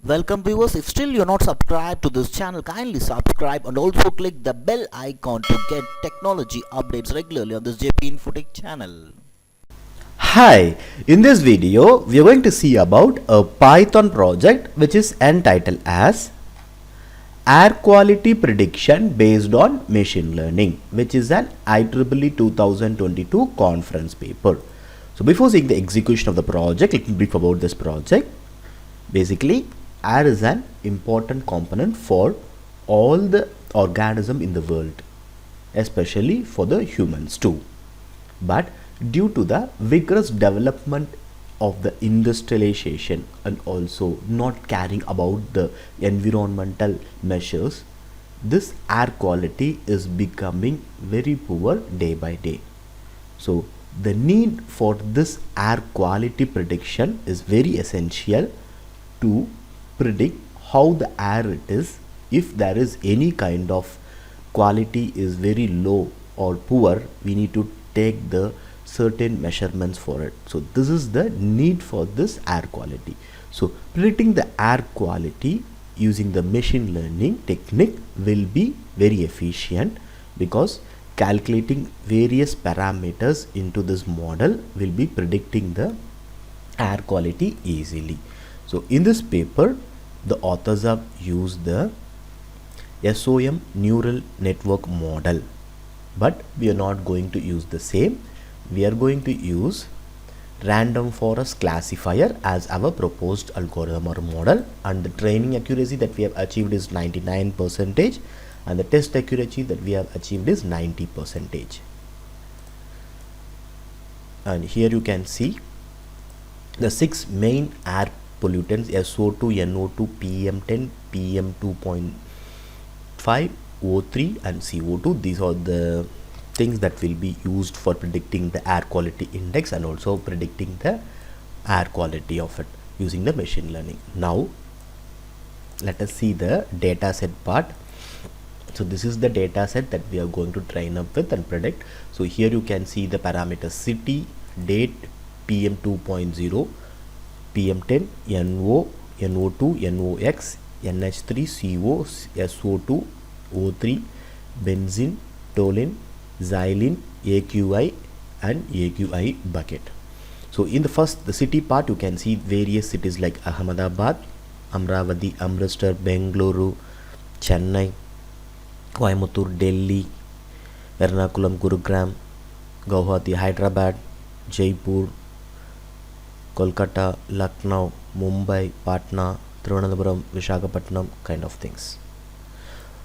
Welcome viewers, if still you're not subscribed to this channel, kindly subscribe and also click the bell icon to get technology updates regularly on this JP Infotech channel. Hi, in this video we are going to see about a Python project which is entitled as Air Quality Prediction Based on Machine Learning, which is an IEEE 2022 conference paper. So before seeing the execution of the project, let me brief about this project. Basically, air is an important component for all the organisms in the world, especially for the humans too. But due to the vigorous development of the industrialization and also not caring about the environmental measures, this air quality is becoming very poor day by day. So the need for this air quality prediction is very essential to predict how the air it is. If there is any kind of quality is very low or poor, we need to take the certain measurements for it. So this is the need for this air quality. So predicting the air quality using the machine learning technique will be very efficient, because calculating various parameters into this model will be predicting the air quality easily. So in this paper, the authors have used the SOM neural network model, but we are not going to use the same. We are going to use random forest classifier as our proposed algorithm or model, and the training accuracy that we have achieved is 99% and the test accuracy that we have achieved is 90%. And here you can see the 6 main air pollutants: SO2, NO2, PM10, PM2.5, O3 and CO2. These are the things that will be used for predicting the air quality index and also predicting the air quality of it using the machine learning. Now let us see the data set part. So this is the data set that we are going to train up with and predict. So here you can see the parameters: city, date, PM2.0, PM10, NO, NO2, NOx, NH3, CO, SO2, O3, benzene, toluene, xylene, AQI and AQI bucket. So in the city part, you can see various cities like Ahmedabad, Amravati, Amritsar, Bengaluru, Chennai, Coimbatore, Delhi, Ernakulam, Gurugram, Guwahati, Hyderabad, Jaipur, Kolkata, Lucknow, Mumbai, Patna, Thiruvananthapuram, Visakhapatnam, kind of things.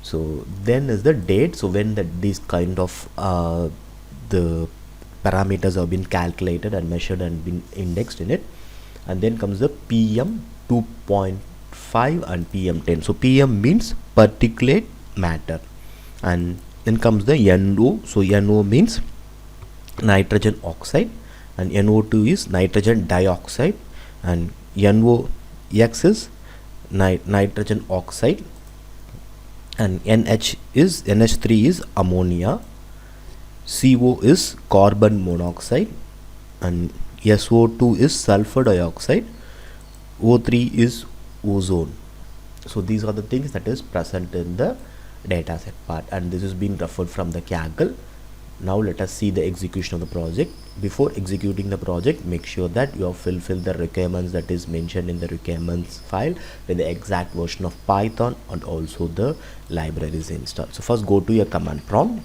So then is the date. So when these kind of the parameters have been calculated and measured and been indexed in it, and then comes the PM 2.5 and PM10. So PM means particulate matter, and then comes the NO. So NO means nitrogen oxide, and NO2 is nitrogen dioxide, and NOx is nitrogen oxide, and NH3 is ammonia, CO is carbon monoxide, and SO2 is sulfur dioxide, O3 is ozone. So these are the things that is present in the data set part, and this is being referred from the Kaggle. Now let us see the execution of the project. Before executing the project, make sure that you have fulfilled the requirements that is mentioned in the requirements file with the exact version of Python and also the libraries installed. So first go to your command prompt.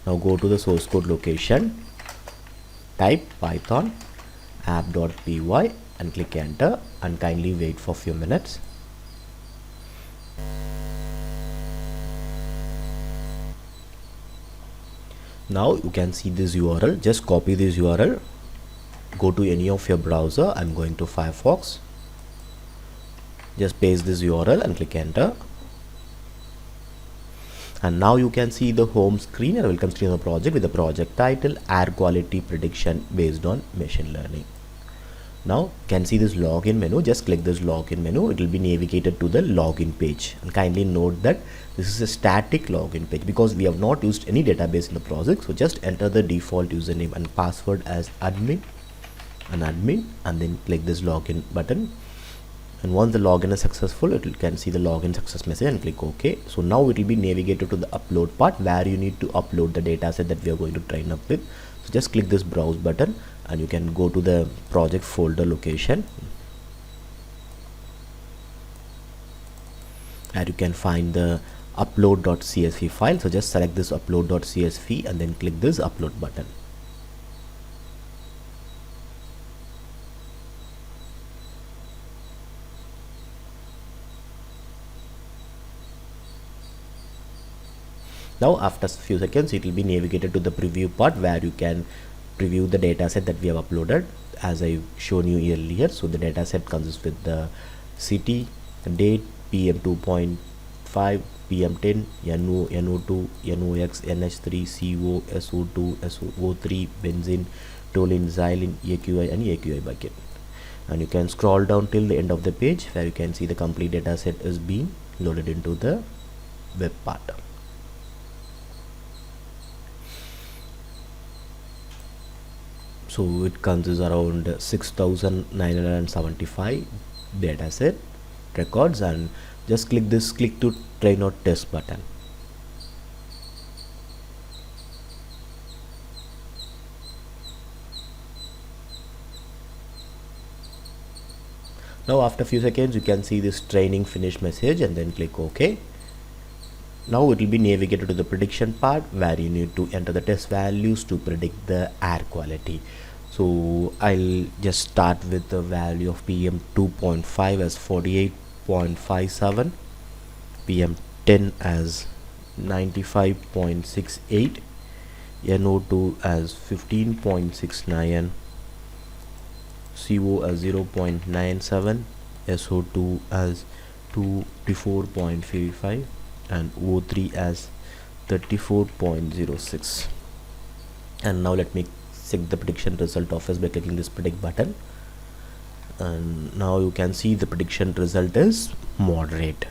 Now go to the source code location, type python app.py and click enter, and kindly wait for a few minutes. Now you can see this URL. Just copy this URL, go to any of your browser. I'm going to Firefox. Just paste this URL and click enter, and now you can see the home screen and welcome screen of the project with the project title Air Quality Prediction Based on Machine Learning. Now you can see this login menu. Just click this login menu. It will be navigated to the login page, and kindly note that this is a static login page because we have not used any database in the project. So just enter the default username and password as admin an admin, and then click this login button. And once the login is successful, it can see the login success message and click OK. So now it will be navigated to the upload part where you need to upload the data set that we are going to train up with. So just click this browse button and you can go to the project folder location, and you can find the upload.csv file. So just select this upload.csv and then click this upload button. Now after a few seconds it will be navigated to the preview part where you can preview the dataset that we have uploaded as I've shown you earlier. So the dataset consists with the city, date, PM 2.5, PM 10, NO, NO2, NOx, NH3, CO, SO2, SO3, benzene, toluene, xylene, AQI and AQI bucket. And you can scroll down till the end of the page where you can see the complete dataset is being loaded into the web part. So it consists around 6,975 dataset records, and just click this click to train or test button. Now after a few seconds you can see this training finish message and then click OK. Now it will be navigated to the prediction part where you need to enter the test values to predict the air quality. So I'll just start with the value of PM 2.5 as 48.57, PM 10 as 95.68, NO2 as 15.69, CO as 0.97, SO2 as 24.55, and O3 as 34.06. And now let me check the prediction result of us by clicking this predict button, and now you can see the prediction result is moderate.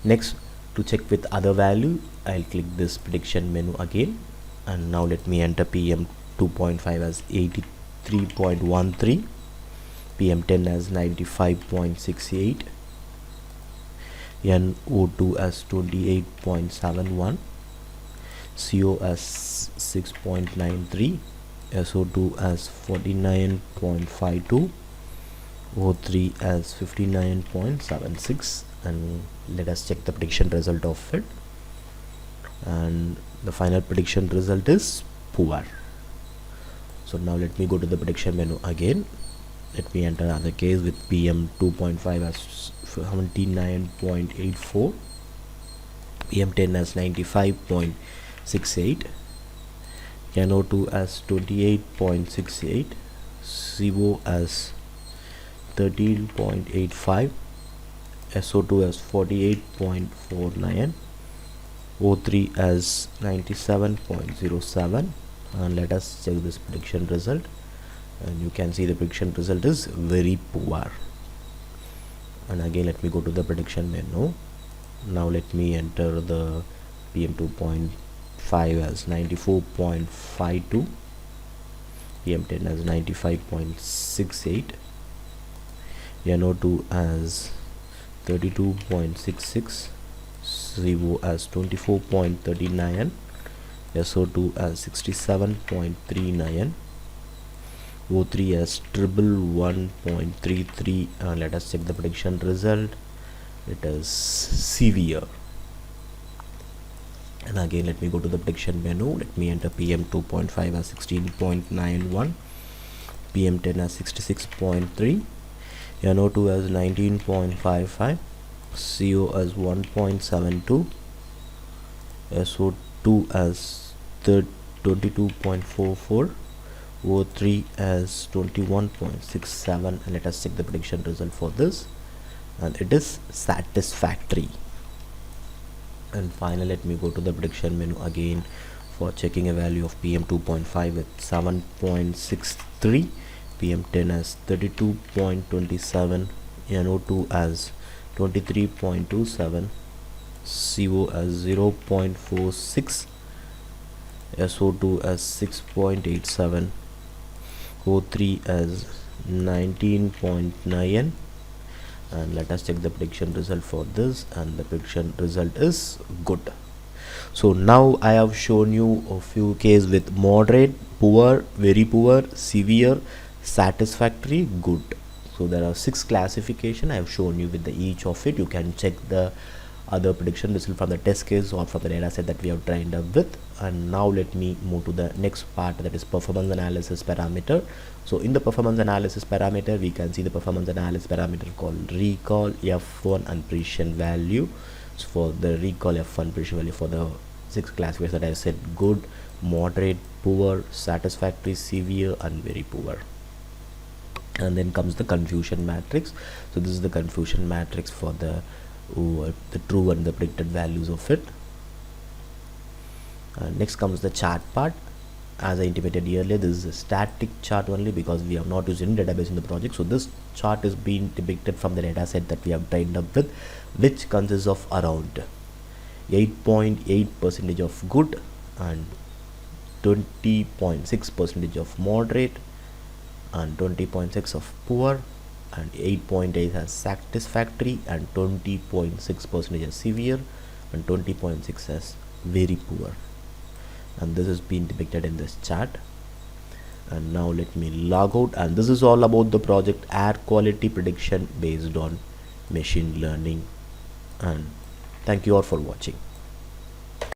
Next, to check with other value, I'll click this prediction menu again, and now let me enter PM 2.5 as 83.13, PM 10 as 95.68, NO2 as 28.71, CO as 6.93, SO2 as 49.52, O3 as 59.76, and let us check the prediction result of it. And the final prediction result is poor. So now let me go to the prediction menu again. Let me enter another case with PM 2.5 as 79.84, PM 10 as 95.68, NO2 as 28.68, CO as 13.85, SO2 as 48.49, O3 as 97.07, and let us check this prediction result, and you can see the prediction result is very poor. And again let me go to the prediction menu. Now let me enter the PM 2.5 as 94.52, PM 10 as 95.68, NO2 as 32.66, CO as 24.39, SO2 as 67.39, O3 as 111.33, and let us check the prediction result. It is severe. And again let me go to the prediction menu. Let me enter PM 2.5 as 16.91, PM 10 as 66.3, NO2 as 19.55, CO as 1.72, SO2 as 22.44, O3 as 21.67, and let us check the prediction result for this, and it is satisfactory. And finally let me go to the prediction menu again for checking a value of PM 2.5 with 7.63, PM 10 as 32.27, NO2 as 23.27, CO as 0.46, SO2 as 6.87, O3 as 19.9, and let us check the prediction result for this, and the prediction result is good. So now I have shown you a few cases with moderate, poor, very poor, severe, satisfactory, good. So there are 6 classification I have shown you with the each of it. You can check the other prediction result from the test case or from the data set that we have trained up with. And now let me move to the next part, that is performance analysis parameter. So in the performance analysis parameter, we can see the performance analysis parameter called recall, F1 and precision value. So for the recall, F1 precision value for the 6 classifiers that I said: good, moderate, poor, satisfactory, severe, and very poor. And then comes the confusion matrix. So this is the confusion matrix for the true and the predicted values of it. Next comes the chart part. As I intimated earlier, this is a static chart only because we have not used any database in the project. So this chart is being depicted from the data set that we have trained up with, which consists of around 8.8% of good and 20.6% of moderate and 20.6 of poor and 8.8 as satisfactory and 20.6% as severe and 20.6 as very poor. And this is being depicted in this chart. And now let me log out, and this is all about the project air quality prediction based on machine learning. And thank you all for watching.